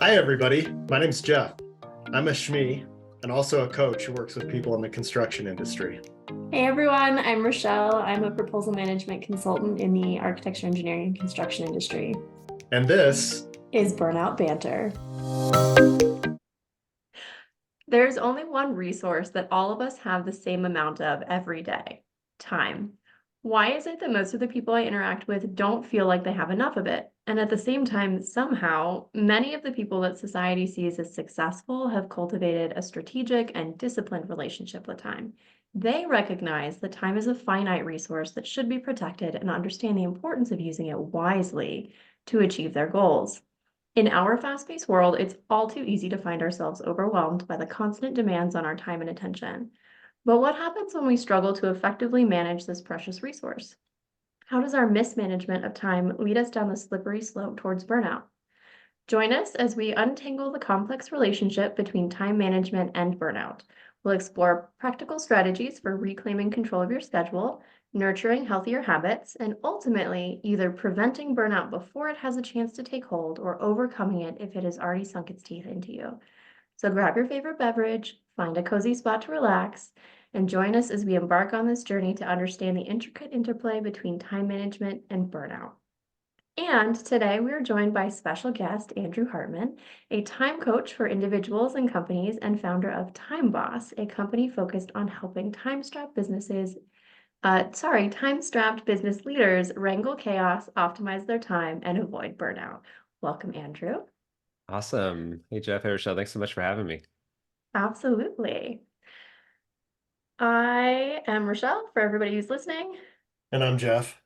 Hi, everybody. My name's Jeff. I'm a SME and also a coach who works with people in the construction industry. Hey everyone, I'm Rochelle. I'm a proposal management consultant in the architecture, engineering, and construction industry. And this Is Burnout Banter. There's only one resource that all of us have the same amount of every day: time. Why is it that most of the people I interact with don't feel like they have enough of it? And at the same time, somehow, many of the people that society sees as successful have cultivated a strategic and disciplined relationship with time. They recognize that time is a finite resource that should be protected and understand the importance of using it wisely to achieve their goals. In our fast-paced world, it's all too easy to find ourselves overwhelmed by the constant demands on our time and attention. But what happens when we struggle to effectively manage this precious resource? How does our mismanagement of time lead us down the slippery slope towards burnout? Join us as we untangle the complex relationship between time management and burnout. We'll explore practical strategies for reclaiming control of your schedule, nurturing healthier habits, and ultimately either preventing burnout before it has a chance to take hold or overcoming it if it has already sunk its teeth into you. So grab your favorite beverage, find a cozy spot to relax, and join us as we embark on this journey to understand the intricate interplay between time management and burnout. And today we are joined by special guest Andrew Hartman, a time coach for individuals and companies and founder of Time Boss, a company focused on helping time-strapped business leaders wrangle chaos, optimize their time, and avoid burnout. Welcome, Andrew. Awesome. Hey, Jeff. Hey, Rochelle. Thanks so much for having me. Absolutely. I am Rochelle, for everybody who's listening, And I'm Jeff.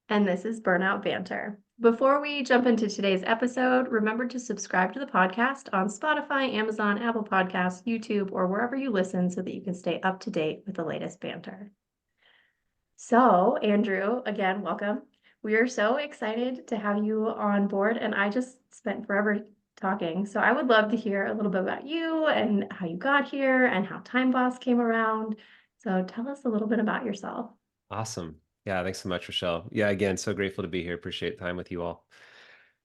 and this is Burnout Banter. Before we jump into today's episode, remember to subscribe to the podcast on Spotify, Amazon, Apple Podcasts, YouTube, or wherever you listen so that you can stay up to date with the latest banter. So, Andrew, again, welcome. We are so excited to have you on board, and I just spent forever talking. So I would love to hear a little bit about you and how you got here and how Time Boss came around. So tell us a little bit about yourself. Awesome. Yeah, thanks so much, Rochelle. Yeah, again, so grateful to be here. Appreciate time with you all.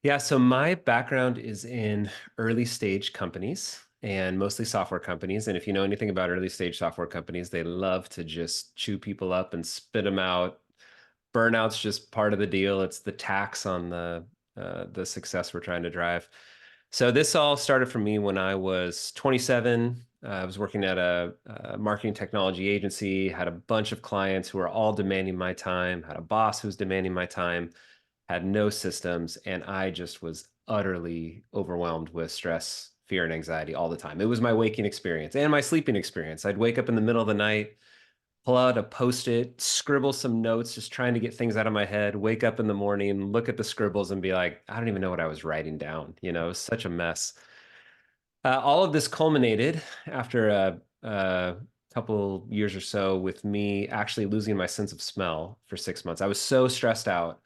Yeah, so my background is in early stage companies and mostly software companies. And if you know anything about early stage software companies, they love to just chew people up and spit them out. Burnout's just part of the deal. It's the tax on the success we're trying to drive. So this all started for me when I was 27. I was working at a marketing technology agency, had a bunch of clients who were all demanding my time, had a boss who was demanding my time, had no systems, and I just was utterly overwhelmed with stress, fear, and anxiety all the time. It was my waking experience and my sleeping experience. I'd wake up in the middle of the night, pull out a Post-it, scribble some notes, just trying to get things out of my head, wake up in the morning, look at the scribbles and be like, I don't even know what I was writing down. You know, it was such a mess. All of this culminated after a couple years or so with me actually losing my sense of smell for 6 months. I was so stressed out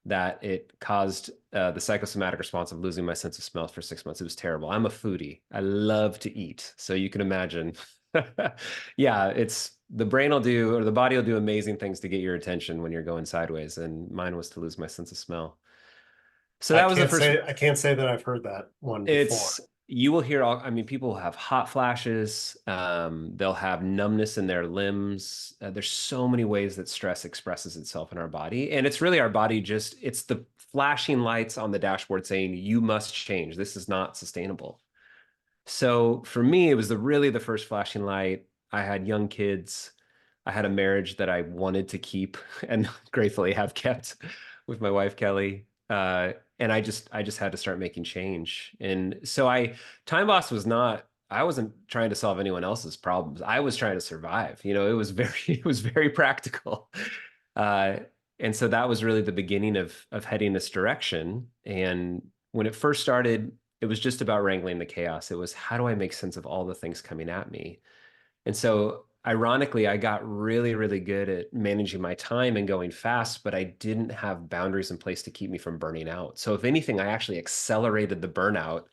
that it caused the psychosomatic response of losing my sense of smell for 6 months. It was terrible. I'm a foodie. I love to eat. So you can imagine. Yeah, it's the brain will do, or the body will do amazing things to get your attention when you're going sideways. And mine was to lose my sense of smell. So that was the first. I can't say that I've heard that one before. It's you will hear all. I mean, people will have hot flashes. They'll have numbness in their limbs. There's so many ways that stress expresses itself in our body, and it's really our body. Just it's the flashing lights on the dashboard saying you must change. This is not sustainable. So for me, it was really the first flashing light. I had young kids. I had a marriage that I wanted to keep and gratefully have kept with my wife, Kelly. And I just had to start making change. And so Time Boss was not, I wasn't trying to solve anyone else's problems. I was trying to survive. You know, it was it was very practical. Uh, and so that was really the beginning of heading this direction. And when it first started, it was just about wrangling the chaos. It was how do I make sense of all the things coming at me? And so ironically, I got really, really good at managing my time and going fast, but I didn't have boundaries in place to keep me from burning out. So if anything, I actually accelerated the burnout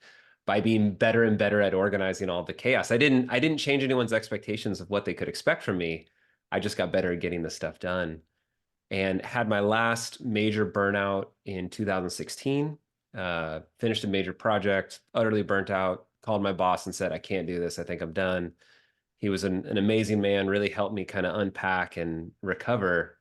by being better and better at organizing all the chaos. I didn't change anyone's expectations of what they could expect from me. I just got better at getting the stuff done and had my last major burnout in 2016. finished a major project, utterly burnt out, called my boss and said, I can't do this. I think I'm done. He was an amazing man, really helped me kind of unpack and recover.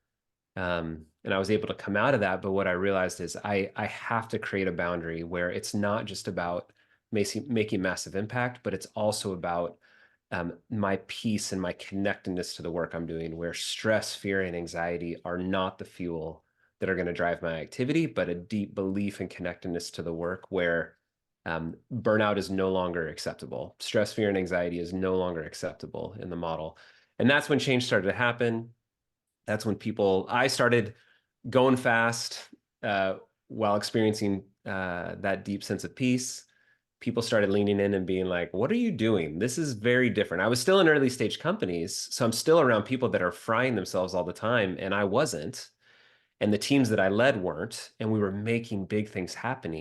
And I was able to come out of that. But what I realized is I have to create a boundary where it's not just about making massive impact, but it's also about my peace and my connectedness to the work I'm doing, where stress, fear, and anxiety are not the fuel that are going to drive my activity, but a deep belief and connectedness to the work where burnout is no longer acceptable. Stress, fear, and anxiety is no longer acceptable in the model. And that's when change started to happen. That's when I started going fast while experiencing that deep sense of peace. People started leaning in and being like, what are you doing? This is very different. I was still in early stage companies, so I'm still around people that are frying themselves all the time, and I wasn't. And the teams that I led weren't, and we were making big things happen.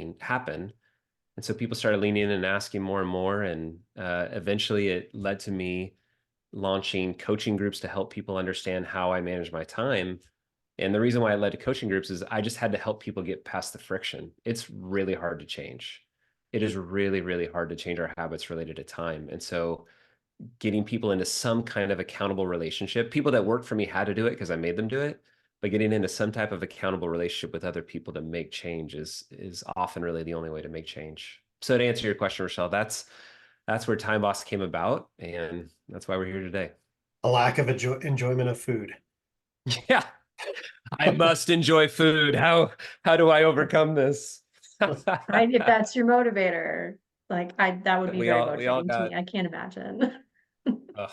And so people started leaning in and asking more and more, and eventually it led to me launching coaching groups to help people understand how I manage my time. And the reason why I led to coaching groups is I just had to help people get past the friction. It's really hard to change. It is really, really hard to change our habits related to time. And so getting people into some kind of accountable relationship, people that worked for me had to do it because I made them do it, but getting into some type of accountable relationship with other people to make change is often really the only way to make change. So to answer your question, Rochelle, that's where Time Boss came about, and that's why we're here today. A lack of enjoyment of food. Yeah, I must enjoy food. How do I overcome this? Right? If that's your motivator, like that would be very we all motivating to got me. I can't imagine. ugh,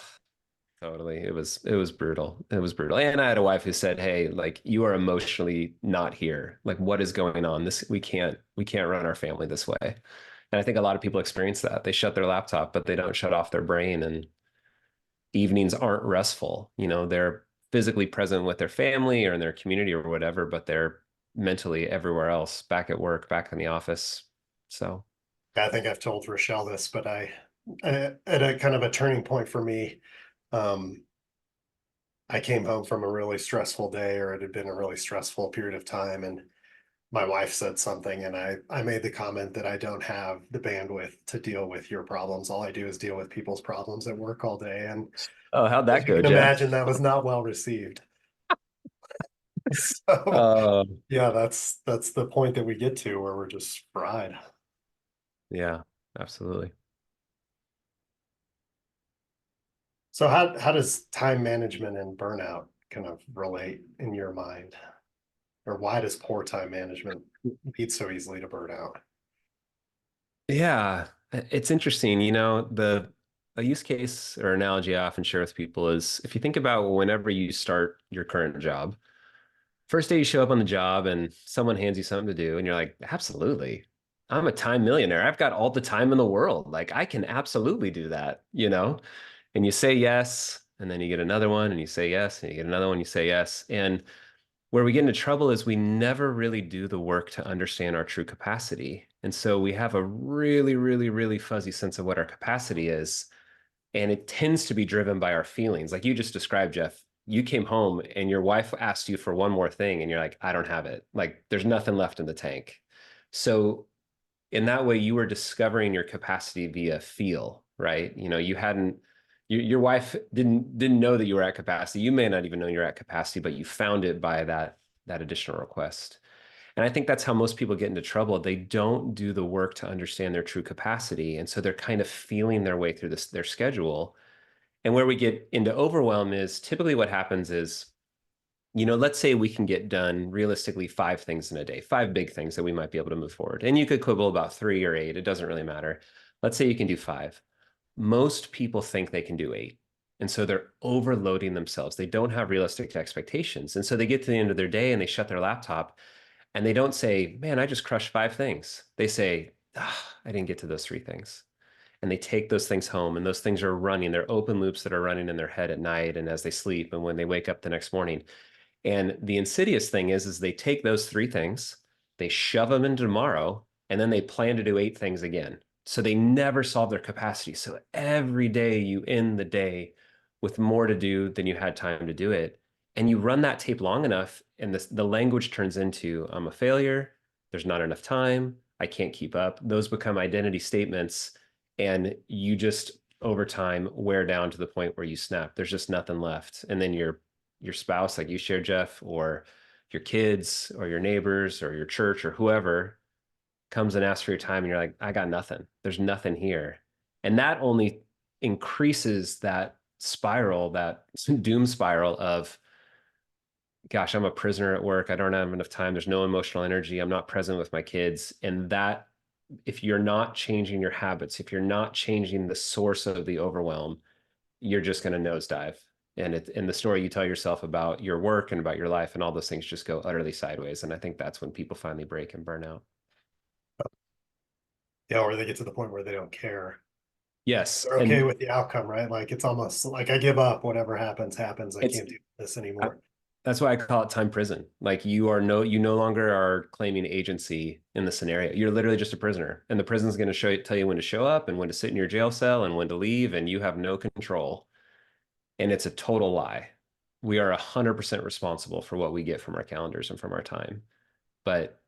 totally. It was brutal. It was brutal. And I had a wife who said, "Hey, like you are emotionally not here. Like what is going on? This we can't run our family this way." And I think a lot of people experience that. They shut their laptop, but they don't shut off their brain, and evenings aren't restful. You know, they're physically present with their family or in their community or whatever, but they're mentally everywhere else, back at work, back in the office. So I think I've told Rochelle this, but at a kind of a turning point for me, um, I came home from a really stressful day, or it had been a really stressful period of time, and my wife said something, and I made the comment that I don't have the bandwidth to deal with your problems. All I do is deal with people's problems at work all day. And oh, how'd as that you go, can Jeff? imagine, that was not well received. So Uh, yeah, that's the point that we get to where we're just fried. yeah, absolutely. So how does time management and burnout kind of relate in your mind? Or why does poor time management lead so easily to burnout? Yeah, it's interesting. You know, a use case or analogy I often share with people is if you think about whenever you start your current job, first day you show up on the job and someone hands you something to do, and you're like, absolutely. I'm a time millionaire. I've got all the time in the world. Like I can absolutely do that, you know? And you say yes, and then you get another one, and you say yes, and you get another one, you say yes. And where we get into trouble is we never really do the work to understand our true capacity. And so we have a really, really, really fuzzy sense of what our capacity is. And it tends to be driven by our feelings. Like you just described, Jeff, you came home and your wife asked you for one more thing, and you're like, I don't have it. Like there's nothing left in the tank. So in that way, you were discovering your capacity via feel, right? You know, your wife didn't know that you were at capacity. You may not even know you're at capacity, but you found it by that additional request. And I think that's how most people get into trouble. They don't do the work to understand their true capacity. And so they're kind of feeling their way through their schedule. And where we get into overwhelm is typically what happens is, you know, let's say we can get done realistically 5 things in a day, 5 big things that we might be able to move forward. And you could quibble about 3 or 8. It doesn't really matter. Let's say you can do 5. Most people think they can do 8. And so they're overloading themselves. They don't have realistic expectations. And so they get to the end of their day and they shut their laptop and they don't say, man, I just crushed 5 things. They say, I didn't get to those 3 things. And they take those things home, and those things are running. They're open loops that are running in their head at night and as they sleep and when they wake up the next morning. And the insidious thing is they take those 3 things, they shove them into tomorrow, and then they plan to do 8 things again. So they never solve their capacity. So every day you end the day with more to do than you had time to do it. And you run that tape long enough, and the language turns into, I'm a failure. There's not enough time. I can't keep up. Those become identity statements, and you just over time wear down to the point where you snap. There's just nothing left. And then your spouse, like you shared, Jeff, or your kids or your neighbors or your church or whoever comes and asks for your time, and you're like, I got nothing. There's nothing here. And that only increases that spiral, that doom spiral of, gosh, I'm a prisoner at work. I don't have enough time. There's no emotional energy. I'm not present with my kids. And that, if you're not changing your habits, if you're not changing the source of the overwhelm, you're just going to nosedive. And in the story you tell yourself about your work and about your life and all those things just go utterly sideways. And I think that's when people finally break and burn out. Yeah, or they get to the point where they don't care. Yes. They're okay with the outcome, right? Like it's almost like I give up, whatever happens, happens. I can't do this anymore. That's why I call it time prison. Like you no longer are claiming agency in the scenario. You're literally just a prisoner, and the prison's going to tell you when to show up and when to sit in your jail cell and when to leave, and you have no control. And it's a total lie. We are 100% responsible for what we get from our calendars and from our time. But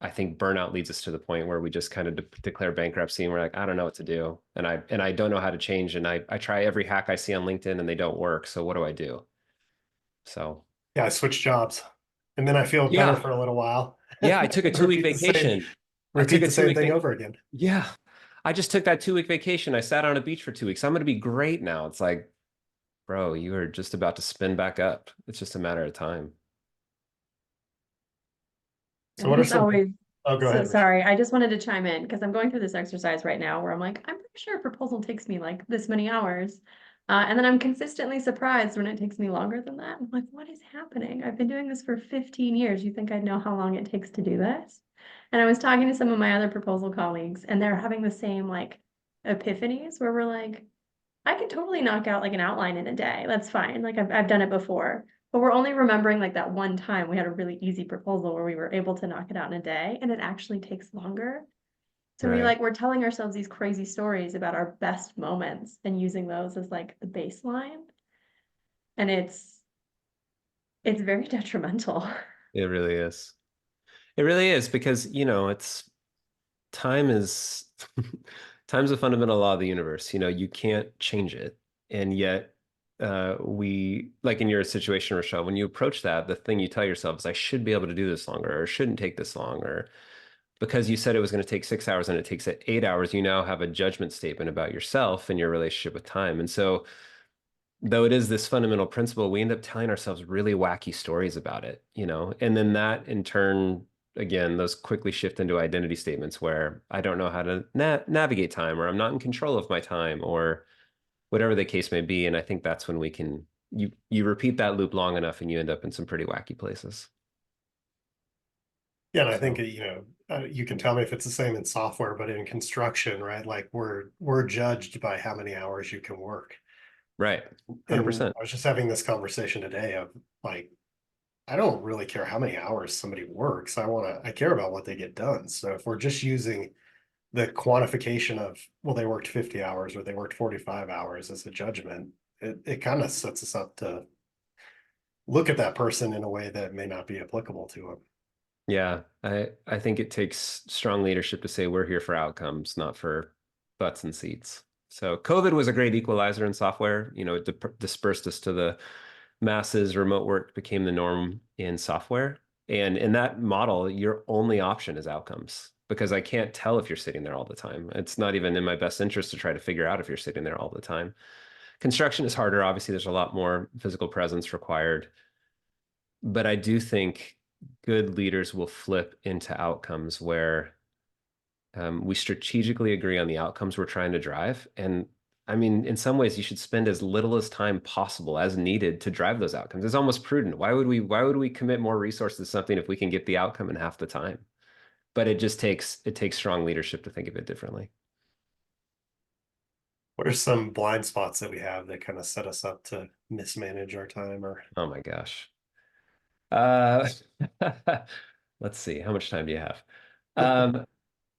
I think burnout leads us to the point where we just kind of declare bankruptcy, and we're like, I don't know what to do, and I don't know how to change, and I try every hack I see on LinkedIn and they don't work. So what do I do? So yeah, I switched jobs, and then I feel better for a little while. Yeah, I took a 2-week vacation. Repeat the same thing over again. Yeah, I just took that 2-week vacation. I sat on a beach for 2 weeks. I'm going to be great now. It's like, bro, you are just about to spin back up. It's just a matter of time. So what are some? Oh, go ahead. Sorry, I just wanted to chime in because I'm going through this exercise right now where I'm like, I'm pretty sure a proposal takes me like this many hours. And then I'm consistently surprised when it takes me longer than that. I'm like, what is happening? I've been doing this for 15 years. You think I'd know how long it takes to do this? And I was talking to some of my other proposal colleagues, and they're having the same like epiphanies where we're like, I can totally knock out like an outline in a day. That's fine. Like I've done it before. But we're only remembering like that one time we had a really easy proposal where we were able to knock it out in a day, and it actually takes longer. So we're telling ourselves these crazy stories about our best moments and using those as like the baseline. And it's very detrimental. It really is. It really is, because, it's time is time's a fundamental law of the universe. You can't change it. And yet we, like in your situation, Rochelle, when you approach that, the thing you tell yourself is, I should be able to do this longer, or it shouldn't take this long, or because you said it was going to take 6 hours and it takes 8 hours, you now have a judgment statement about yourself and your relationship with time. And so, though it is this fundamental principle, we end up telling ourselves really wacky stories about it, and then that in turn, again, those quickly shift into identity statements where I don't know how to navigate time, or I'm not in control of my time, or whatever the case may be. And I think that's when you repeat that loop long enough and you end up in some pretty wacky places. Yeah, and I think you can tell me if it's the same in software, but in construction, right? Like we're judged by how many hours you can work. Right. 100%. I was just having this conversation today of like, I don't really care how many hours somebody works. I care about what they get done. So if we're just using the quantification of, well, they worked 50 hours or they worked 45 hours as a judgment, it kind of sets us up to look at that person in a way that may not be applicable to them. Yeah, I think it takes strong leadership to say we're here for outcomes, not for butts and seats. So COVID was a great equalizer in software. It dispersed us to the masses. Remote work became the norm in software. And in that model, your only option is outcomes, because I can't tell if you're sitting there all the time. It's not even in my best interest to try to figure out if you're sitting there all the time. Construction is harder. Obviously, there's a lot more physical presence required. But I do think good leaders will flip into outcomes where we strategically agree on the outcomes we're trying to drive. And I mean, in some ways, you should spend as little as time possible as needed to drive those outcomes. It's almost prudent. Why would we commit more resources to something if we can get the outcome in half the time? But it takes strong leadership to think of it differently. What are some blind spots that we have that kind of set us up to mismanage our time? Or oh my gosh. Let's see. How much time do you have?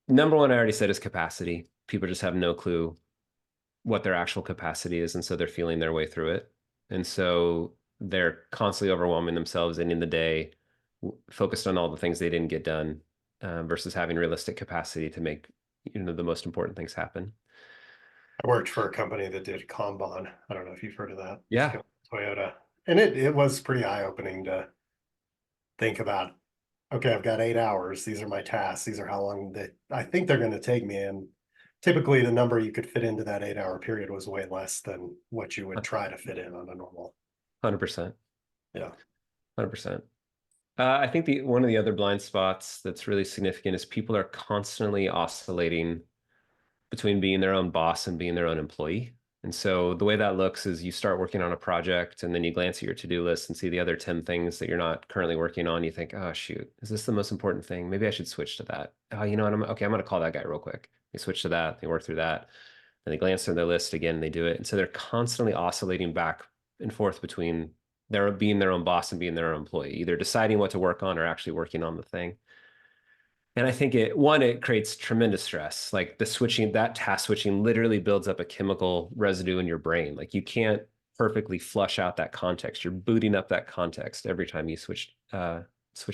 Number one, I already said, is capacity. People just have no clue what their actual capacity is, and so they're feeling their way through it. And so they're constantly overwhelming themselves, ending the day focused on all the things they didn't get done, versus having realistic capacity to make, the most important things happen. I worked for a company that did Kanban. I don't know if you've heard of that. Yeah. Toyota. And it was pretty eye-opening to think about, okay, I've got 8 hours. These are my tasks. These are how long I think they're going to take me. And typically the number you could fit into that 8 hour period was way less than what you would try to fit in on a normal. 100%. Yeah. 100%. I think one of the other blind spots that's really significant is people are constantly oscillating between being their own boss and being their own employee. And so the way that looks is you start working on a project and then you glance at your to-do list and see the other 10 things that you're not currently working on. You think, oh, shoot, is this the most important thing? Maybe I should switch to that. Oh, you know what? I'm going to call that guy real quick. They switch to that. They work through that. Then they glance through their list again and they do it. And so they're constantly oscillating back and forth between being their own boss and being their own employee, either deciding what to work on or actually working on the thing. And I think it creates tremendous stress. Like that task switching literally builds up a chemical residue in your brain. Like you can't perfectly flush out that context. You're booting up that context every time you switch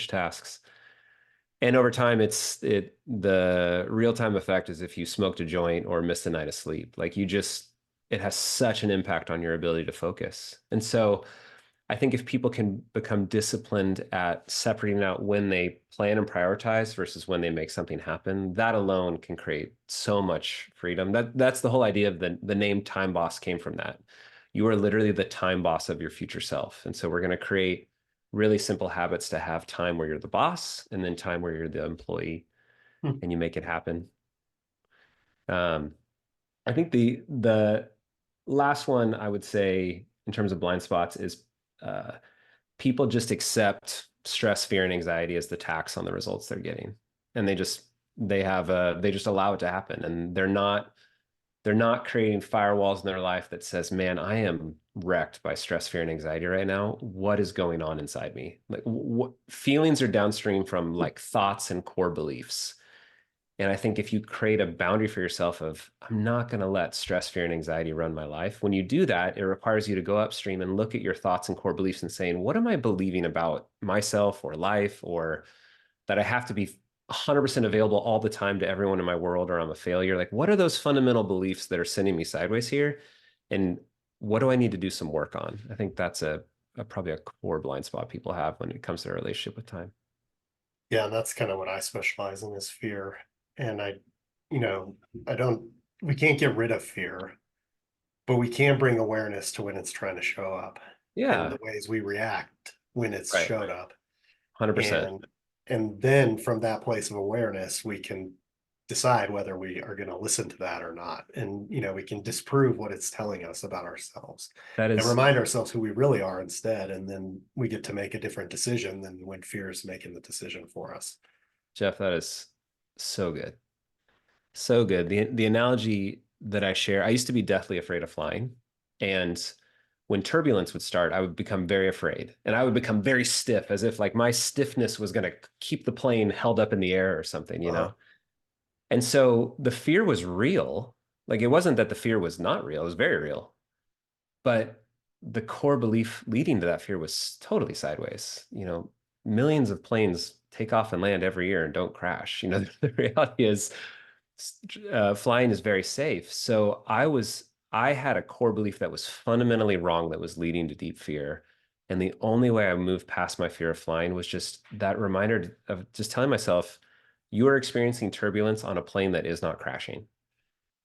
tasks. And over time, the real-time effect is if you smoked a joint or missed a night of sleep. Like it has such an impact on your ability to focus. And so I think if people can become disciplined at separating out when they plan and prioritize versus when they make something happen, that alone can create so much freedom. That's the whole idea of the name Time Boss came from that. You are literally the time boss of your future self. And so we're going to create really simple habits to have time where you're the boss and then time where you're the employee and you make it happen. I think the last one I would say in terms of blind spots is people just accept stress, fear, and anxiety as the tax on the results they're getting. And they just allow it to happen. And they're not creating firewalls in their life that says, man, I am wrecked by stress, fear, and anxiety right now. What is going on inside me? Like what feelings are downstream from like thoughts and core beliefs. And I think if you create a boundary for yourself of, I'm not going to let stress, fear, and anxiety run my life. When you do that, it requires you to go upstream and look at your thoughts and core beliefs and saying, what am I believing about myself or life, or that I have to be 100% available all the time to everyone in my world, or I'm a failure? Like, what are those fundamental beliefs that are sending me sideways here? And what do I need to do some work on? I think that's probably a core blind spot people have when it comes to their relationship with time. Yeah, and that's kind of what I specialize in is fear. And we can't get rid of fear, but we can bring awareness to when it's trying to show up and Yeah, the ways we react when it's right. showed up. 100%. And then from that place of awareness, we can decide whether we are going to listen to that or not. And, we can disprove what it's telling us about ourselves That and is, remind ourselves who we really are instead. And then we get to make a different decision than when fear is making the decision for us. Jeff, that is so good. So good. The analogy that I share, I used to be deathly afraid of flying. And when turbulence would start, I would become very afraid and I would become very stiff, as if like my stiffness was going to keep the plane held up in the air or something, And so the fear was real. Like it wasn't that the fear was not real, it was very real. But the core belief leading to that fear was totally sideways. Millions of planes take off and land every year and don't crash. The reality is flying is very safe. So I had a core belief that was fundamentally wrong that was leading to deep fear. And the only way I moved past my fear of flying was just that reminder of just telling myself, you are experiencing turbulence on a plane that is not crashing.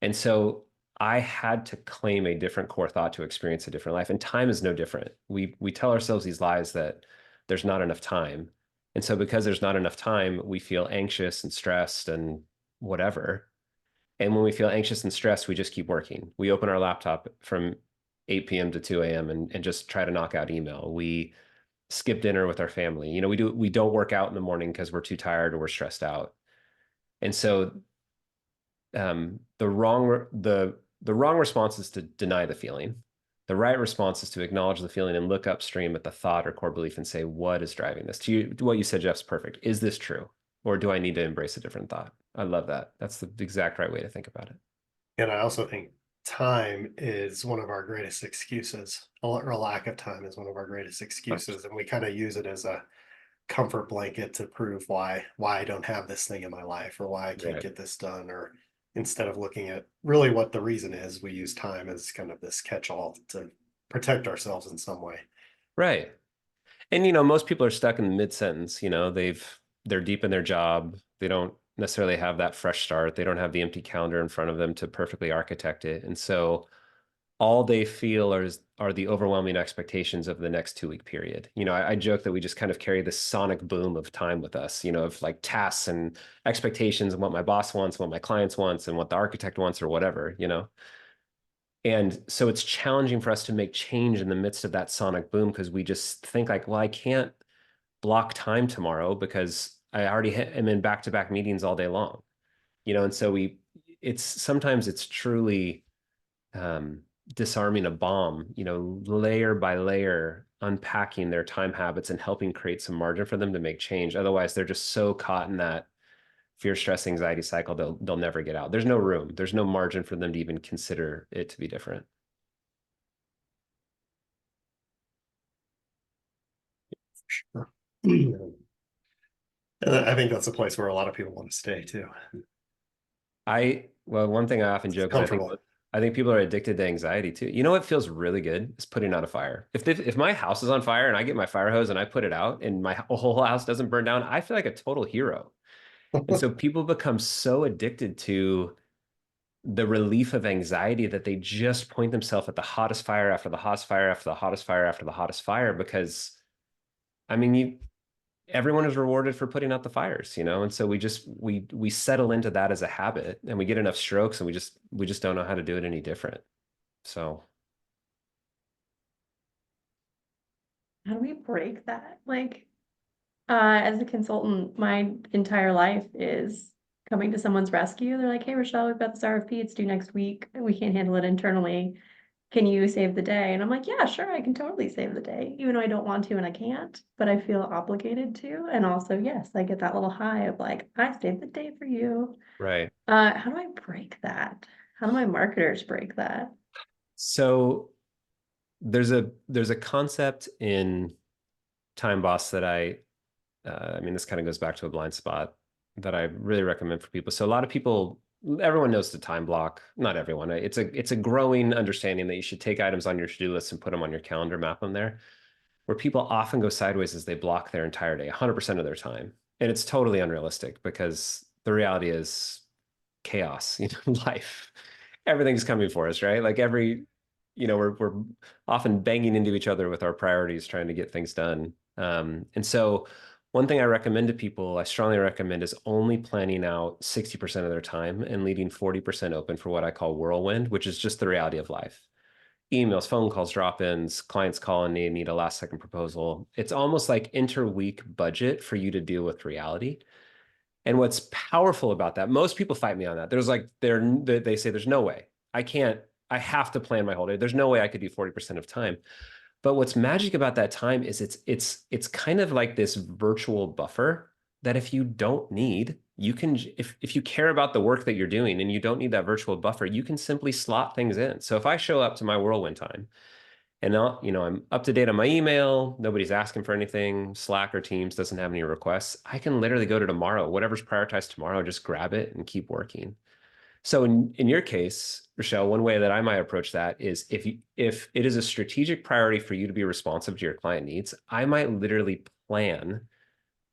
And so I had to claim a different core thought to experience a different life. And time is no different. We tell ourselves these lies that there's not enough time. And so because there's not enough time, we feel anxious and stressed and whatever. And when we feel anxious and stressed, we just keep working. We open our laptop from 8 p.m. to 2 a.m. and just try to knock out email. We skip dinner with our family. We don't work out in the morning because we're too tired or we're stressed out. And so the wrong response is to deny the feeling. The right response is to acknowledge the feeling and look upstream at the thought or core belief and say, what is driving this? What you said, Jeff's perfect. Is this true? Or do I need to embrace a different thought? I love that. That's the exact right way to think about it. And I also think time is one of our greatest excuses, or lack of time is one of our greatest excuses. And we kind of use it as comfort blanket to prove why I don't have this thing in my life or why I can't Right. get this done. Or instead of looking at really what the reason is, we use time as kind of this catch-all to protect ourselves in some way. Right. And you know, most people are stuck in the mid-sentence, you know, they're deep in their job. They don't necessarily have that fresh start. They don't have the empty calendar in front of them to perfectly architect it. And so all they feel are the overwhelming expectations of the next 2 week period. You know, I joke that we just kind of carry this sonic boom of time with us, you know, of like tasks and expectations and what my boss wants, what my clients wants, and what the architect wants or whatever, you know. And so it's challenging for us to make change in the midst of that sonic boom because we just think like, well, I can't block time tomorrow because I already am in back-to-back meetings all day long, you know. And so it's sometimes it's truly disarming a bomb, you know, layer by layer, unpacking their time habits and helping create some margin for them to make change. Otherwise, they're just so caught in that fear, stress, anxiety cycle, they'll never get out. There's no room. There's no margin for them to even consider it to be different. Sure. And I think that's a place where a lot of people want to stay too. Well, one thing I often joke is Comfortable. I think people are addicted to anxiety too. You know what feels really good is putting out a fire. If my house is on fire and I get my fire hose and I put it out and my whole house doesn't burn down, I feel like a total hero. And so people become so addicted to the relief of anxiety that they just point themselves at the hottest fire after the hottest fire after the hottest fire after the hottest fire because I mean everyone is rewarded for putting out the fires, you know. And so we settle into that as a habit and we get enough strokes and we just don't know how to do it any different. So How do we break that? Like, as a consultant, my entire life is coming to someone's rescue. They're like, hey, Rochelle, we've got this RFP. It's due next week. We can't handle it internally. Can you save the day? And I'm like, yeah, sure, I can totally save the day, even though I don't want to and I can't, but I feel obligated to. And also, yes, I get that little high of like, I saved the day for you. right. How do I break that? How do my marketers break that? So there's a concept in Time Boss that I mean, this kind of goes back to a blind spot that I really recommend for people. So a lot of people, everyone knows the time block. Not everyone. It's a growing understanding that you should take items on your to-do list and put them on your calendar, map them there. Where people often go sideways is they block their entire day, 100% of their time. And it's totally unrealistic because the reality is chaos, you know, life. Everything's coming for us, right? Like you know, we're often banging into each other with our priorities, trying to get things done. And so one thing I recommend to people, I strongly recommend is only planning out 60% of their time and leaving 40% open for what I call whirlwind, which is just the reality of life. Emails, phone calls, drop-ins, clients calling, they need a last second proposal. It's almost like inter-week budget for you to deal with reality. And what's powerful about that, most people fight me on that. There's like, they say, there's no way. I have to plan my whole day. There's no way I could do 40% of time. But what's magic about that time is it's kind of like this virtual buffer that if you don't need, you can, if you care about the work that you're doing and you don't need that virtual buffer, you can simply slot things in. So if I show up to my whirlwind time and now, you know, I'm up to date on my email, nobody's asking for anything, Slack or Teams doesn't have any requests, I can literally go to tomorrow, whatever's prioritized tomorrow, just grab it and keep working. So in your case, Rochelle, one way that I might approach that is if it is a strategic priority for you to be responsive to your client needs, I might literally plan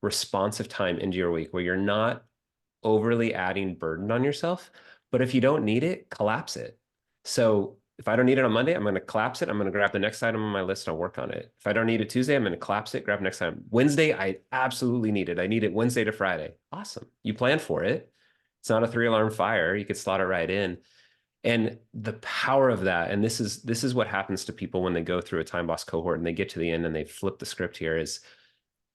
responsive time into your week where you're not overly adding burden on yourself. But if you don't need it, collapse it. So if I don't need it on Monday, I'm going to collapse it. I'm going to grab the next item on my list and I'll work on it. If I don't need it Tuesday, I'm going to collapse it, grab next time. Wednesday, I absolutely need it. I need it Wednesday to Friday. Awesome. You plan for it. It's not a 3-alarm fire. You could slot it right in. And the power of that, and this is what happens to people when they go through a Time Boss cohort and they get to the end and they flip the script here is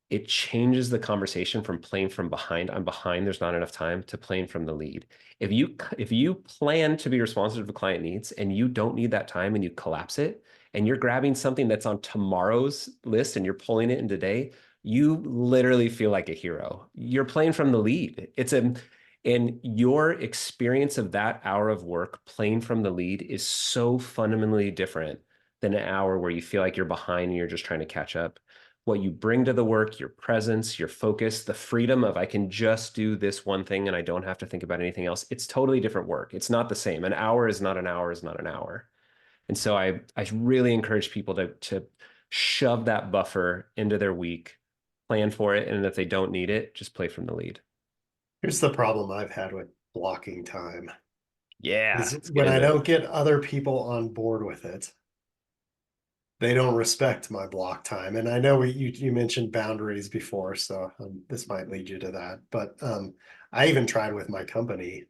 it changes the conversation from playing from behind, I'm behind, there's not enough time, to playing from the lead. If you plan to be responsive to client needs and you don't need that time and you collapse it and you're grabbing something that's on tomorrow's list and you're pulling it in today, you literally feel like a hero. You're playing from the lead. And your experience of that hour of work playing from the lead is so fundamentally different than an hour where you feel like you're behind and you're just trying to catch up. what you bring to the work, your presence, your focus, the freedom of I can just do this one thing and I don't have to think about anything else. It's totally different work. It's not the same. An hour is not an hour is not an hour. And so I really encourage people to shove that buffer into their week, plan for it, and if they don't need it, just play from the lead. Here's the problem I've had with blocking time. Yeah, Is let's get when I into it. don't get other people on board with it, they don't respect my block time. And I know you mentioned boundaries before, so this might lead you to that. But I even tried with my company,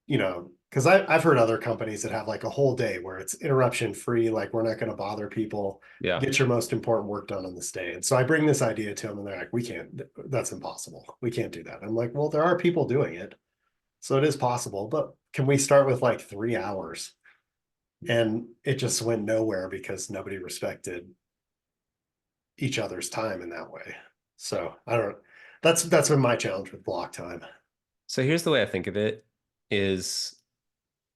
because I've heard other companies that have like a whole day where it's interruption free, like we're not going to bother people, Yeah. get your most important work done on this day. And so I bring this idea to them and they're like, we can't, that's impossible. We can't do that. I'm like, well, there are people doing it. So it is possible, but can we start with like 3 hours? And it just went nowhere because nobody respected each other's time in that way. So I don't, that's been my challenge with block time. So here's the way I think of it is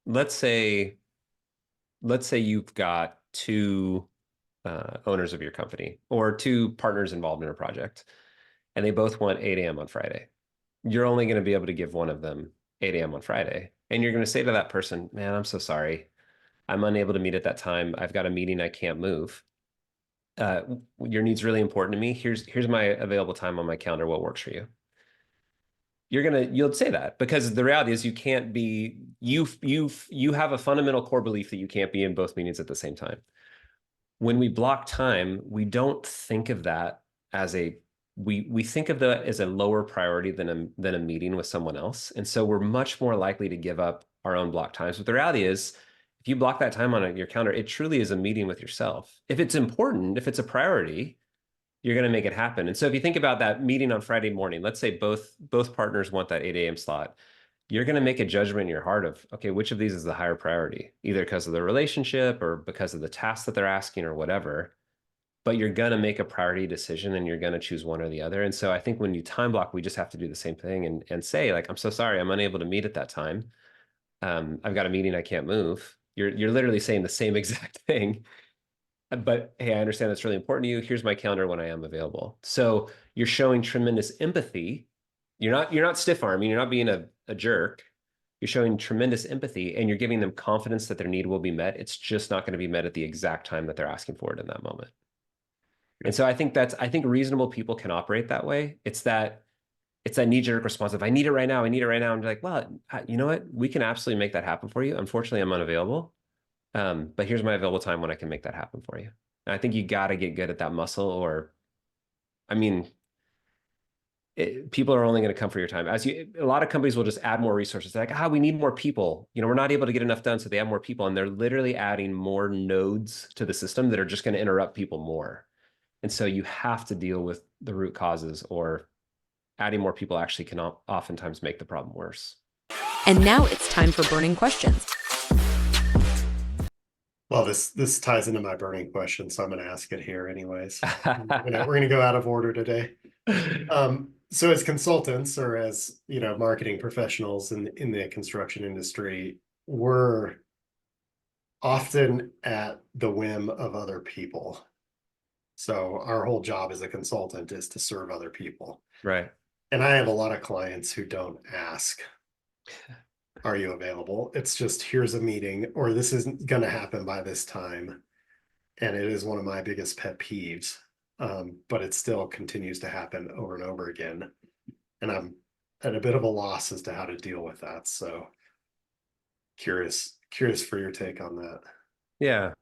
let's say you've got two owners of your company or two partners involved in a project, and they both want 8 a.m. on Friday. You're only going to be able to give one of them 8 a.m. on Friday. And you're going to say to that person, man, I'm so sorry. I'm unable to meet at that time. I've got a meeting I can't move. Your need's really important to me. Here's my available time on my calendar. What works for you? You'll say that because the reality is you can't be, you have a fundamental core belief that you can't be in both meetings at the same time. When we block time, we don't think of that as we think of that as a lower priority than a meeting with someone else. And so we're much more likely to give up our own block times. But the reality is, if you block that time on your calendar, it truly is a meeting with yourself. If it's important, if it's a priority, you're going to make it happen. And so if you think about that meeting on Friday morning, let's say both partners want that 8 a.m. slot, you're going to make a judgment in your heart of, okay, which of these is the higher priority, either because of the relationship or because of the task that they're asking or whatever. But you're going to make a priority decision and you're going to choose one or the other. And so I think when you time block, we just have to do the same thing and say, like, I'm so sorry, I'm unable to meet at that time. I've got a meeting, I can't move. You're literally saying the same exact thing. But hey, I understand that's really important to you. Here's my calendar when I am available. So you're showing tremendous empathy. You're not stiff arming, you're not being a jerk. You're showing tremendous empathy and you're giving them confidence that their need will be met. It's just not going to be met at the exact time that they're asking for it in that moment. And so I think reasonable people can operate that way. It's that knee-jerk response of I need it right now, I need it right now. And you're like, well, you know what? We can absolutely make that happen for you. Unfortunately, I'm unavailable. But here's my available time when I can make that happen for you. And I think you got to get good at that muscle, or, I mean, people are only going to come for your time. A lot of companies will just add more resources. They're like, we need more people. We're not able to get enough done, so they have more people, and they're literally adding more nodes to the system that are just going to interrupt people more. And so you have to deal with the root causes, or adding more people actually can oftentimes make the problem worse. And now it's time for burning questions. Well, this ties into my burning question, so I'm going to ask it here anyways. We're going to go out of order today. So as consultants or as, marketing professionals in the construction industry, we're often at the whim of other people. So our whole job as a consultant is to serve other people. Right. And I have a lot of clients who don't ask, are you available? It's just, here's a meeting, or this isn't going to happen by this time. And it is one of my biggest pet peeves. But it still continues to happen over and over again. And I'm at a bit of a loss as to how to deal with that. So curious for your take on that. Yeah.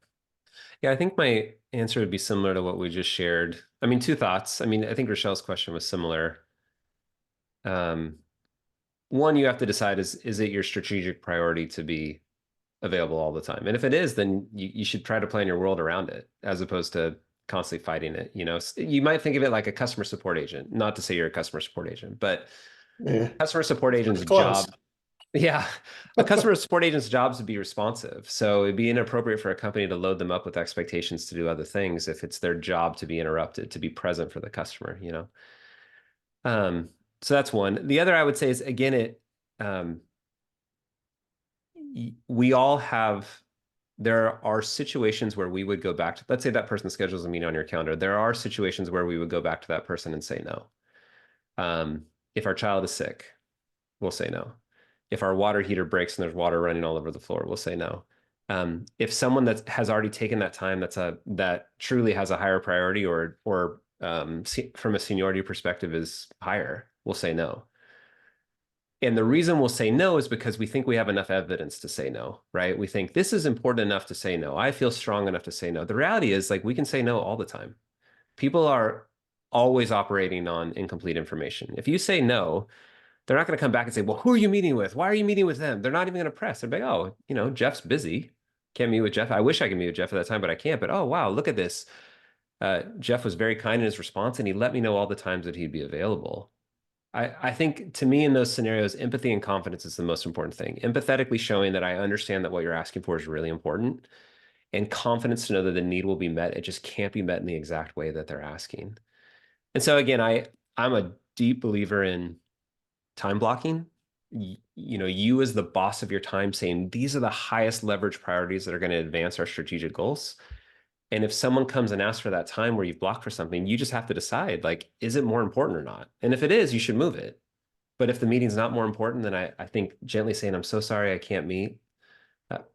Yeah, I think my answer would be similar to what we just shared. I mean, two thoughts. I mean, I think Rochelle's question was similar. One, you have to decide is it your strategic priority to be available all the time? And if it is, then you should try to plan your world around it as opposed to constantly fighting it. You might think of it like a customer support agent, not to say you're a customer support agent, but customer support agent's job. Yeah. A customer support agent's job is to be responsive. So it'd be inappropriate for a company to load them up with expectations to do other things if it's their job to be interrupted, to be present for the customer, So that's one. The other I would say is, again, we all have there are situations where we would go back to, let's say that person schedules a meeting on your calendar. There are situations where we would go back to that person and say no. If our child is sick, we'll say no. If our water heater breaks and there's water running all over the floor, we'll say no. If someone that has already taken that time that truly has a higher priority or from a seniority perspective is higher, we'll say no. And the reason we'll say no is because we think we have enough evidence to say no, right? We think this is important enough to say no. I feel strong enough to say no. The reality is like we can say no all the time. People are always operating on incomplete information. If you say no, they're not going to come back and say, well, who are you meeting with? Why are you meeting with them? They're not even going to press. They're like, oh, Jeff's busy. Can't meet with Jeff. I wish I could meet with Jeff at that time, but I can't. But oh, wow, look at this. Jeff was very kind in his response and he let me know all the times that he'd be available. I think to me in those scenarios, empathy and confidence is the most important thing. Empathetically showing that I understand that what you're asking for is really important, and confidence to know that the need will be met. It just can't be met in the exact way that they're asking. And so again, I'm a deep believer in time blocking. You as the boss of your time saying, these are the highest leverage priorities that are going to advance our strategic goals. And if someone comes and asks for that time where you've blocked for something, you just have to decide, like, is it more important or not? And if it is, you should move it. But if the meeting's not more important, then I think gently saying, I'm so sorry, I can't meet.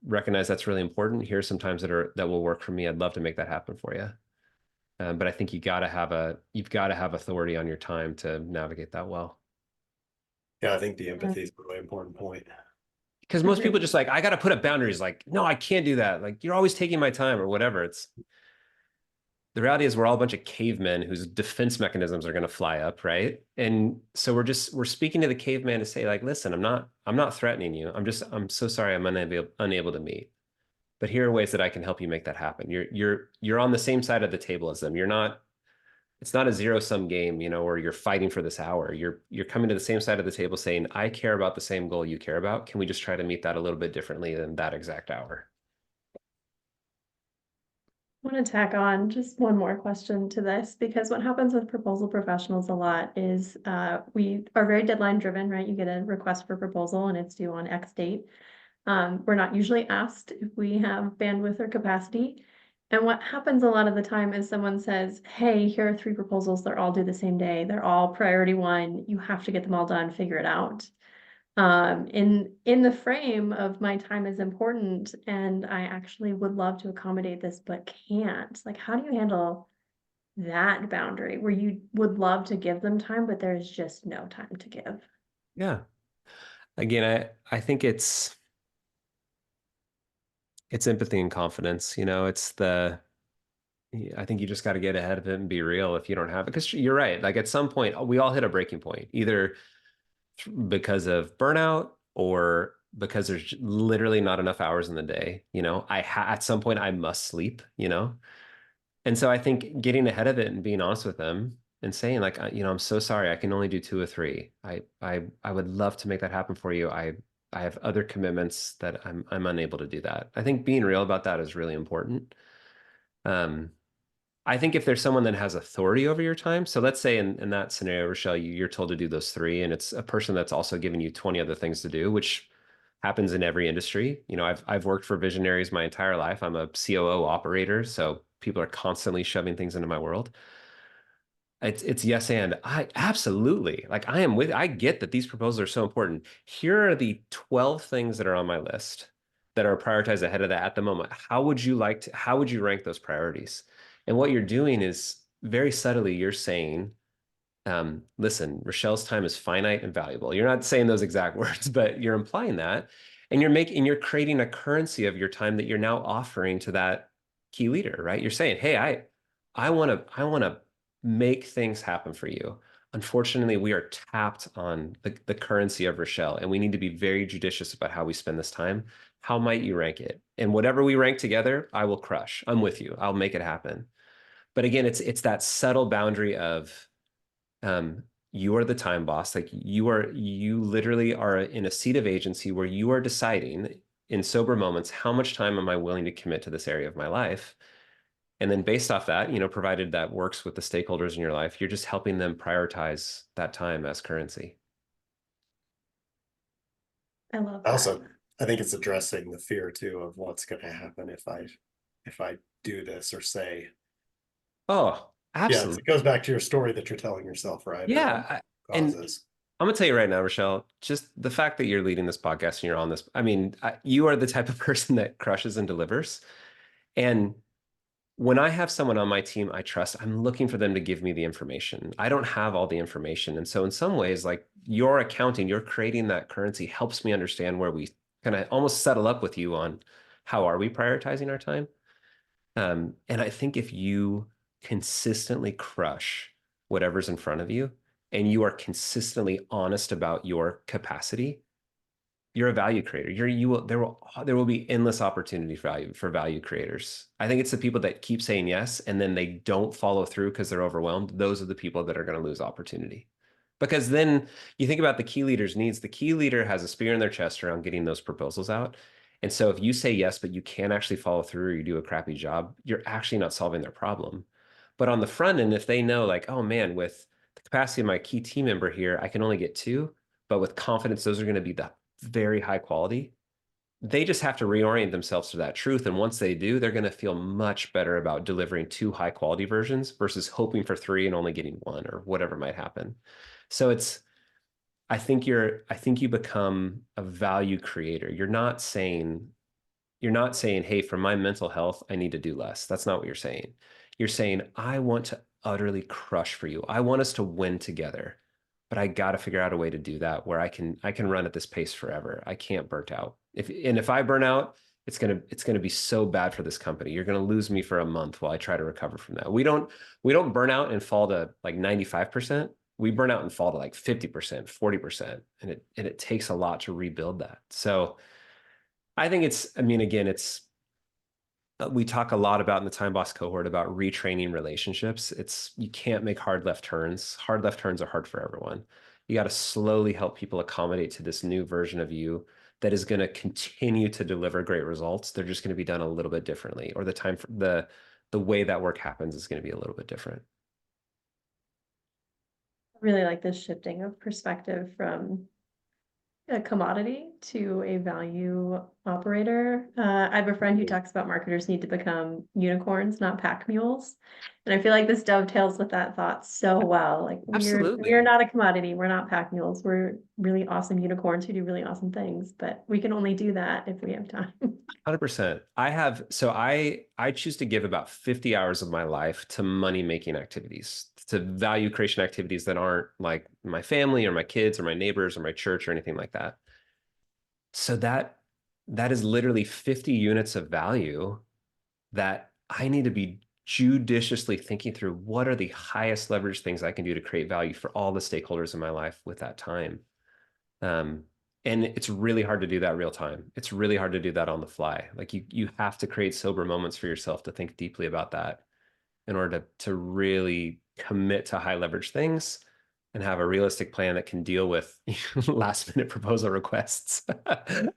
Recognize that's really important. Here's some times that will work for me. I'd love to make that happen for you. But I think you've got to have authority on your time to navigate that well. Yeah, I think the empathy is a really important point. Because most people just like, I got to put up boundaries. Like, no, I can't do that. Like, you're always taking my time or whatever. The reality is we're all a bunch of cavemen whose defense mechanisms are going to fly up, right? And so we're speaking to the caveman to say, like, listen, I'm not threatening you. I'm so sorry I'm unable to meet. But here are ways that I can help you make that happen. You're on the same side of the table as them. It's not a zero-sum game, where you're fighting for this hour. You're coming to the same side of the table saying, I care about the same goal you care about. Can we just try to meet that a little bit differently than that exact hour? I want to tack on just one more question to this, because what happens with proposal professionals a lot is we are very deadline driven, right? You get a request for proposal and it's due on X date. We're not usually asked if we have bandwidth or capacity. And what happens a lot of the time is someone says, hey, here are 3 proposals. They're all due the same day. They're all priority 1. You have to get them all done, figure it out. In the frame of my time is important and I actually would love to accommodate this, but can't. Like, how do you handle that boundary where you would love to give them time, but there's just no time to give? Yeah. Again, I think it's empathy and confidence. I think you just got to get ahead of it and be real if you don't have it. Because you're right. Like at some point, we all hit a breaking point, either because of burnout or because there's literally not enough hours in the day. At some point I must sleep, And so I think getting ahead of it and being honest with them and saying like, I'm so sorry, I can only do 2 or 3. I would love to make that happen for you. I have other commitments that I'm unable to do that. I think being real about that is really important. I think if there's someone that has authority over your time, so let's say in that scenario, Rochelle, you're told to do those 3, and it's a person that's also giving you 20 other things to do, which happens in every industry. I've worked for visionaries my entire life. I'm a COO operator, so people are constantly shoving things into my world. It's yes, and I absolutely, like, I get that these proposals are so important. Here are the 12 things that are on my list that are prioritized ahead of that at the moment. How would you rank those priorities? And what you're doing is very subtly, you're saying, listen, Rochelle's time is finite and valuable. You're not saying those exact words, but you're implying that. And you're creating a currency of your time that you're now offering to that key leader, right? You're saying, hey, I want to make things happen for you. Unfortunately, we are tapped on the currency of Rochelle, and we need to be very judicious about how we spend this time. How might you rank it? And whatever we rank together, I will crush. I'm with you. I'll make it happen. But again, it's that subtle boundary of you are the time boss. Like you literally are in a seat of agency where you are deciding in sober moments, how much time am I willing to commit to this area of my life? And then based off that, provided that works with the stakeholders in your life, you're just helping them prioritize that time as currency. I love that. Also, I think it's addressing the fear too of what's going to happen if I do this or say. Oh, Yeah, absolutely. it goes back to your story that you're telling yourself, right? Yeah. And Causes. I'm gonna tell you right now, Rochelle, just the fact that you're leading this podcast and you're on this, I mean, you are the type of person that crushes and delivers. And when I have someone on my team I trust, I'm looking for them to give me the information. I don't have all the information. And so in some ways, like your accounting, you're creating that currency helps me understand where we kind of almost settle up with you on how are we prioritizing our time. And I think if you consistently crush whatever's in front of you and you are consistently honest about your capacity, you're a value creator. There will be endless opportunity for value creators. I think it's the people that keep saying yes and then they don't follow through because they're overwhelmed. Those are the people that are going to lose opportunity. Because then you think about the key leader's needs. The key leader has a spear in their chest around getting those proposals out. And so if you say yes, but you can't actually follow through or you do a crappy job, you're actually not solving their problem. But on the front end, if they know like, oh man, with the capacity of my key team member here, I can only get two, but with confidence, those are going to be the very high quality. They just have to reorient themselves to that truth. And once they do, they're going to feel much better about delivering two high quality versions versus hoping for three and only getting one or whatever might happen. So I think you become a value creator. You're not saying, hey, for my mental health, I need to do less. That's not what you're saying. You're saying, I want to utterly crush for you. I want us to win together, but I got to figure out a way to do that where I can run at this pace forever. I can't burn out. If I burn out, it's gonna be so bad for this company. You're gonna lose me for a month while I try to recover from that. We don't burn out and fall to like 95%. We burn out and fall to like 50%, 40%. And it takes a lot to rebuild that. So I think I mean, again, we talk a lot about in the Time Boss cohort about retraining relationships. You can't make hard left turns. Hard left turns are hard for everyone. You got to slowly help people accommodate to this new version of you that is going to continue to deliver great results. They're just going to be done a little bit differently, or the way that work happens is going to be a little bit different. I really like this shifting of perspective from a commodity to a value operator. I have a friend who talks about marketers need to become unicorns, not pack mules. And I feel like this dovetails with that thought so well. Like we are Absolutely. not a commodity. We're not pack mules. We're really awesome unicorns who do really awesome things, but we can only do that if we have time. 100%. I choose to give about 50 hours of my life to money making activities, to value creation activities that aren't like my family or my kids or my neighbors or my church or anything like that. So that is literally 50 units of value that I need to be judiciously thinking through what are the highest leverage things I can do to create value for all the stakeholders in my life with that time. Um, and it's really hard to do that real time. It's really hard to do that on the fly. Like you have to create sober moments for yourself to think deeply about that in order to really commit to high leverage things and have a realistic plan that can deal with last minute proposal requests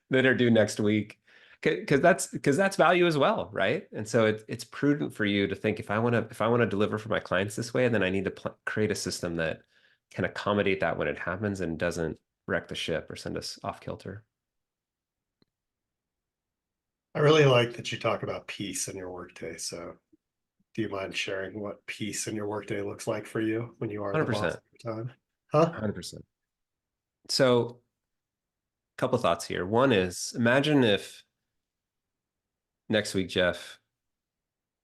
that are due next week. Because that's value as well, right? And so it's prudent for you to think if I want to deliver for my clients this way, then I need to create a system that can accommodate that when it happens and doesn't wreck the ship or send us off kilter. I really like that you talk about peace in your workday. So do you mind sharing what peace in your workday looks like for you when you are the boss 100%. of your time? Huh? 100%. So a couple thoughts here. One is imagine if next week, Jeff,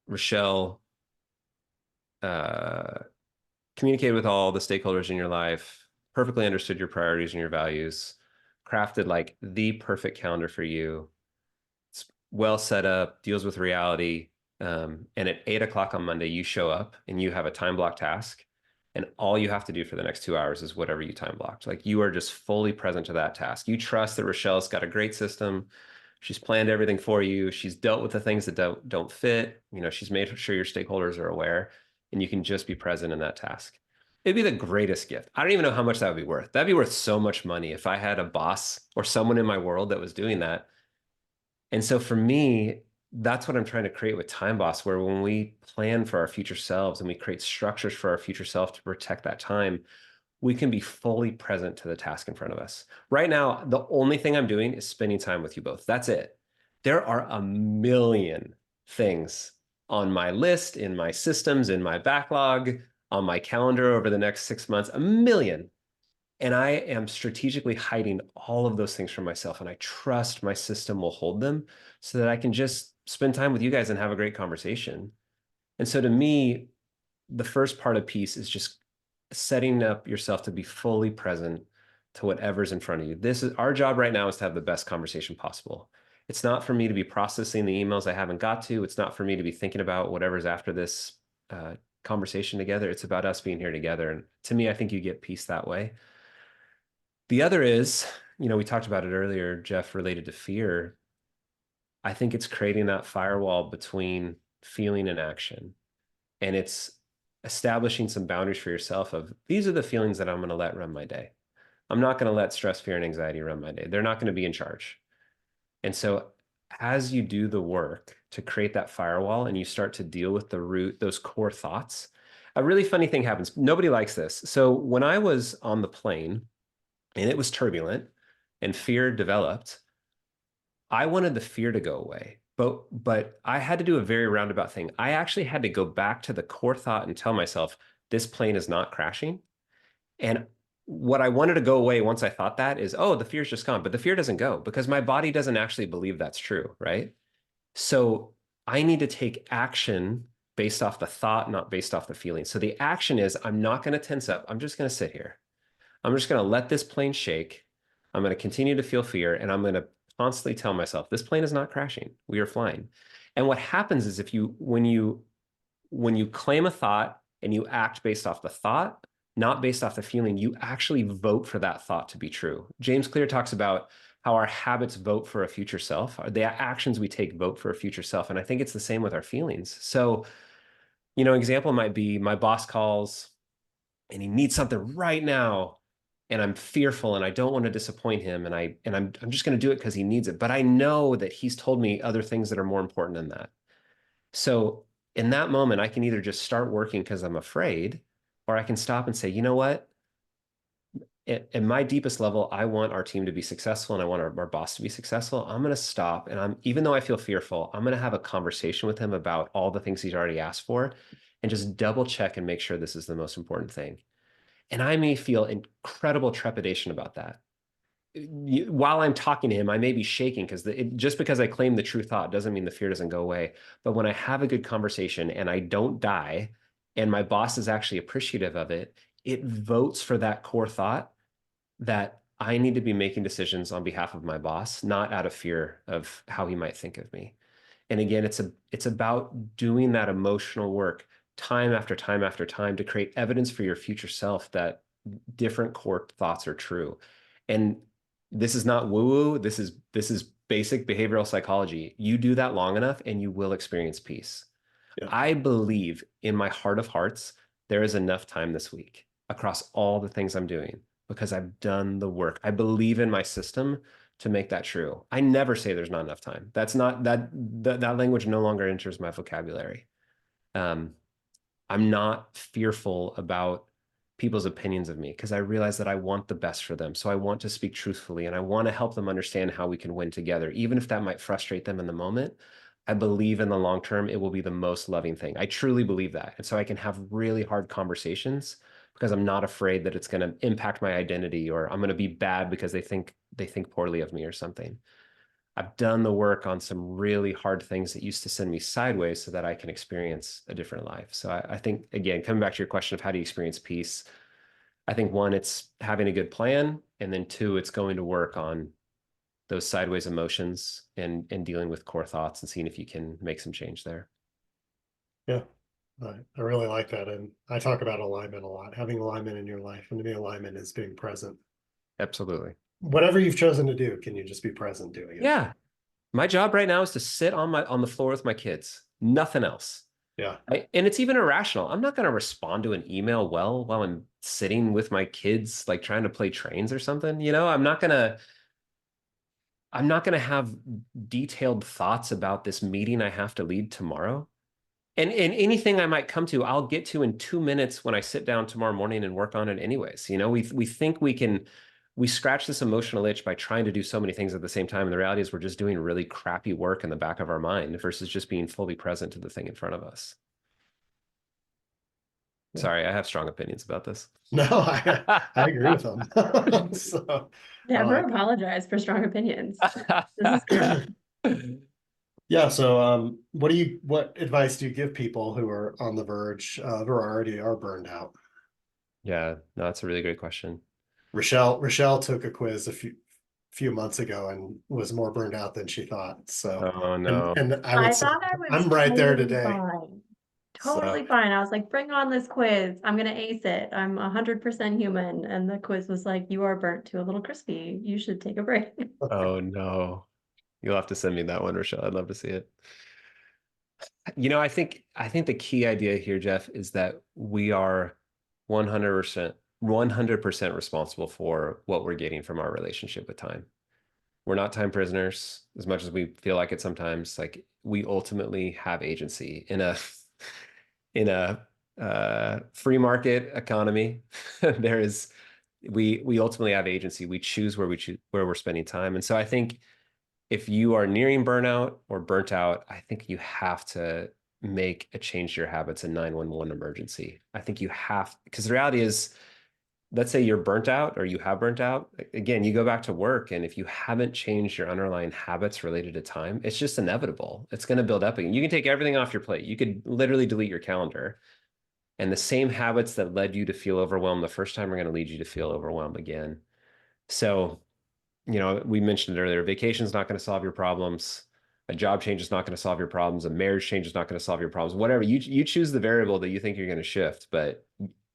Rochelle communicated with all the stakeholders in your life, perfectly understood your priorities and your values, crafted like the perfect calendar for you. It's well set up, deals with reality. And at 8 o'clock on Monday, you show up and you have a time block task. And all you have to do for the next 2 hours is whatever you time blocked. Like you are just fully present to that task. You trust that Rochelle's got a great system. She's planned everything for you. She's dealt with the things that don't fit. She's made sure your stakeholders are aware, and you can just be present in that task. It'd be the greatest gift. I don't even know how much that would be worth. That'd be worth so much money if I had a boss or someone in my world that was doing that. And so for me, that's what I'm trying to create with Time Boss, where when we plan for our future selves and we create structures for our future self to protect that time, we can be fully present to the task in front of us. Right now, the only thing I'm doing is spending time with you both. That's it. There are a million things on my list, in my systems, in my backlog, on my calendar over the next 6 months, a million. And I am strategically hiding all of those things from myself. And I trust my system will hold them so that I can just spend time with you guys and have a great conversation. And so to me, the first part of peace is just setting up yourself to be fully present to whatever's in front of you. This is our job right now, is to have the best conversation possible. It's not for me to be processing the emails I haven't got to. It's not for me to be thinking about whatever's after this conversation together. It's about us being here together. And to me, I think you get peace that way. The other is, we talked about it earlier, Jeff, related to fear. I think it's creating that firewall between feeling and action. And it's establishing some boundaries for yourself of, these are the feelings that I'm going to let run my day. I'm not going to let stress, fear, and anxiety run my day. They're not going to be in charge. And so as you do the work to create that firewall and you start to deal with the root, those core thoughts, a really funny thing happens. Nobody likes this. So when I was on the plane and it was turbulent and fear developed, I wanted the fear to go away. But I had to do a very roundabout thing. I actually had to go back to the core thought and tell myself, this plane is not crashing. And what I wanted to go away once I thought that is, oh, the fear's just gone. But the fear doesn't go because my body doesn't actually believe that's true, right? So I need to take action based off the thought, not based off the feeling. So the action is, I'm not going to tense up. I'm just going to sit here. I'm just going to let this plane shake. I'm going to continue to feel fear, and I'm going to constantly tell myself, this plane is not crashing. We are flying. And what happens is when you claim a thought and you act based off the thought, not based off the feeling, you actually vote for that thought to be true. James Clear talks about how our habits vote for a future self. The actions we take vote for a future self. And I think it's the same with our feelings. So, example might be my boss calls and he needs something right now. And I'm fearful and I don't want to disappoint him. And I'm just going to do it because he needs it. But I know that he's told me other things that are more important than that. So in that moment, I can either just start working because I'm afraid, or I can stop and say, you know what? At my deepest level, I want our team to be successful and I want our boss to be successful. I'm going to stop. And even though I feel fearful, I'm going to have a conversation with him about all the things he's already asked for and just double check and make sure this is the most important thing. And I may feel incredible trepidation about that. While I'm talking to him, I may be shaking because just because I claim the true thought doesn't mean the fear doesn't go away. But when I have a good conversation and I don't die, and my boss is actually appreciative of it, it votes for that core thought that I need to be making decisions on behalf of my boss, not out of fear of how he might think of me. And again, it's about doing that emotional work time after time after time to create evidence for your future self that different core thoughts are true. And this is not woo-woo. This is basic behavioral psychology. You do that long enough and you will experience peace. Yeah. I believe in my heart of hearts, there is enough time this week across all the things I'm doing because I've done the work. I believe in my system to make that true. I never say there's not enough time. That's not that language no longer enters my vocabulary. I'm not fearful about people's opinions of me because I realize that I want the best for them. So I want to speak truthfully and I want to help them understand how we can win together. Even if that might frustrate them in the moment, I believe in the long term, it will be the most loving thing. I truly believe that. And so I can have really hard conversations because I'm not afraid that it's going to impact my identity or I'm going to be bad because they think poorly of me or something. I've done the work on some really hard things that used to send me sideways so that I can experience a different life. So I think, again, coming back to your question of how do you experience peace, I think one, it's having a good plan. And then two, it's going to work on those sideways emotions and dealing with core thoughts and seeing if you can make some change there. Yeah, I really like that. And I talk about alignment a lot, having alignment in your life. And to me, alignment is being present. Absolutely. Whatever you've chosen to do, can you just be present doing it? Yeah. My job right now is to sit on the floor with my kids, nothing else. Yeah. And it's even irrational. I'm not going to respond to an email while I'm sitting with my kids, like trying to play trains or something. I'm not going to have detailed thoughts about this meeting I have to lead tomorrow. And anything I might come to, I'll get to in 2 minutes when I sit down tomorrow morning and work on it anyways. You know, we think we scratch this emotional itch by trying to do so many things at the same time. And the reality is we're just doing really crappy work in the back of our mind versus just being fully present to the thing in front of us. Yeah. Sorry, I have strong opinions about this. No, I agree with them. So Never like apologize for strong opinions. This is good. yeah, so what advice do you give people who are on the verge who already are burned out? Yeah, no, that's a really great question. Rochelle took a quiz a few months ago and was more burned out than she thought. So Oh no. and I would I say thought I was I'm right there totally today. fine. So Totally fine. I was like, bring on this quiz. I'm gonna ace it. I'm 100% human. And the quiz was like, you are burnt to a little crispy. You should take a break. oh no. You'll have to send me that one, Rochelle. I'd love to see it. You know, I think the key idea here, Jeff, is that we are 100% responsible for what we're getting from our relationship with time. We're not time prisoners as much as we feel like it sometimes. Like we ultimately have agency in a in a free market economy. We ultimately have agency. We choose where we're spending time. And so I think if you are nearing burnout or burnt out, I think you have to make a change to your habits in 911 emergency. I think you have, because the reality is, let's say you're burnt out or you have burnt out. Again, you go back to work, and if you haven't changed your underlying habits related to time, it's just inevitable. It's going to build up again. You can take everything off your plate. You could literally delete your calendar, and the same habits that led you to feel overwhelmed the first time are going to lead you to feel overwhelmed again. So, you know, we mentioned it earlier, vacation is not going to solve your problems. A job change is not going to solve your problems. A marriage change is not going to solve your problems. Whatever, you choose the variable that you think you're going to shift, but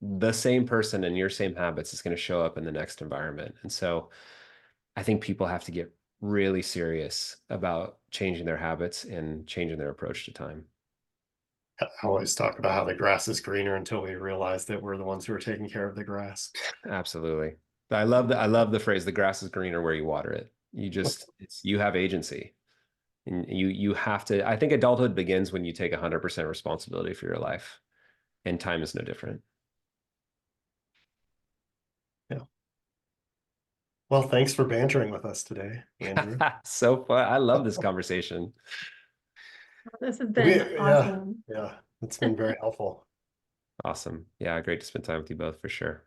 the same person and your same habits is going to show up in the next environment. And so I think people have to get really serious about changing their habits and changing their approach to time. I always talk about how the grass is greener until we realize that we're the ones who are taking care of the grass. Absolutely. I love the phrase, the grass is greener where you water it. You have agency. And you have to, I think adulthood begins when you take 100% responsibility for your life, and time is no different. Yeah. Well, thanks for bantering with us today, Andrew. So fun. I love this conversation. This has been awesome. Yeah, it's been very helpful. Awesome. Yeah, great to spend time with you both for sure.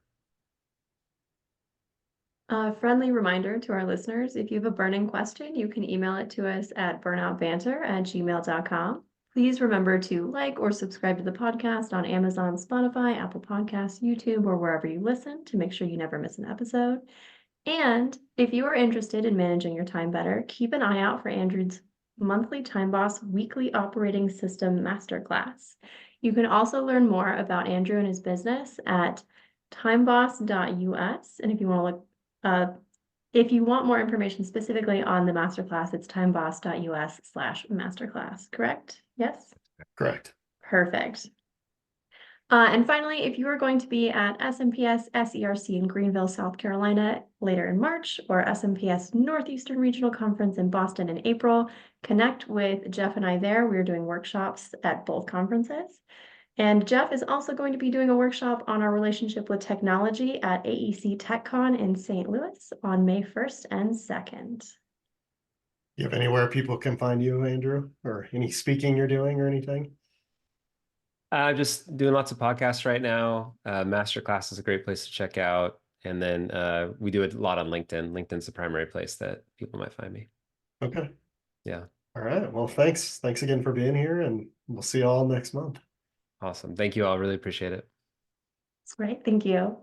A friendly reminder to our listeners, if you have a burning question, you can email it to us at burnoutbanter@gmail.com. Please remember to like or subscribe to the podcast on Amazon, Spotify, Apple Podcasts, YouTube, or wherever you listen to make sure you never miss an episode. And if you are interested in managing your time better, keep an eye out for Andrew's monthly Time Boss Weekly Operating System Masterclass. You can also learn more about Andrew and his business at timeboss.us. And if you want more information specifically on the masterclass, it's timeboss.us/masterclass, correct? Yes? Correct. Perfect. And finally, if you are going to be at SMPS SERC in Greenville, South Carolina later in March, or SMPS Northeastern Regional Conference in Boston in April, connect with Jeff and I there. We're doing workshops at both conferences. And Jeff is also going to be doing a workshop on our relationship with technology at AEC TechCon in St. Louis on May 1st and 2nd. You have anywhere people can find you, Andrew, or any speaking you're doing or anything? Just doing lots of podcasts right now. Masterclass is a great place to check out. And then we do a lot on LinkedIn. LinkedIn's the primary place that people might find me. Okay. Yeah. All right. Well, thanks. Thanks again for being here, and we'll see you all next month. Awesome. Thank you all. Really appreciate it. That's great. Thank you.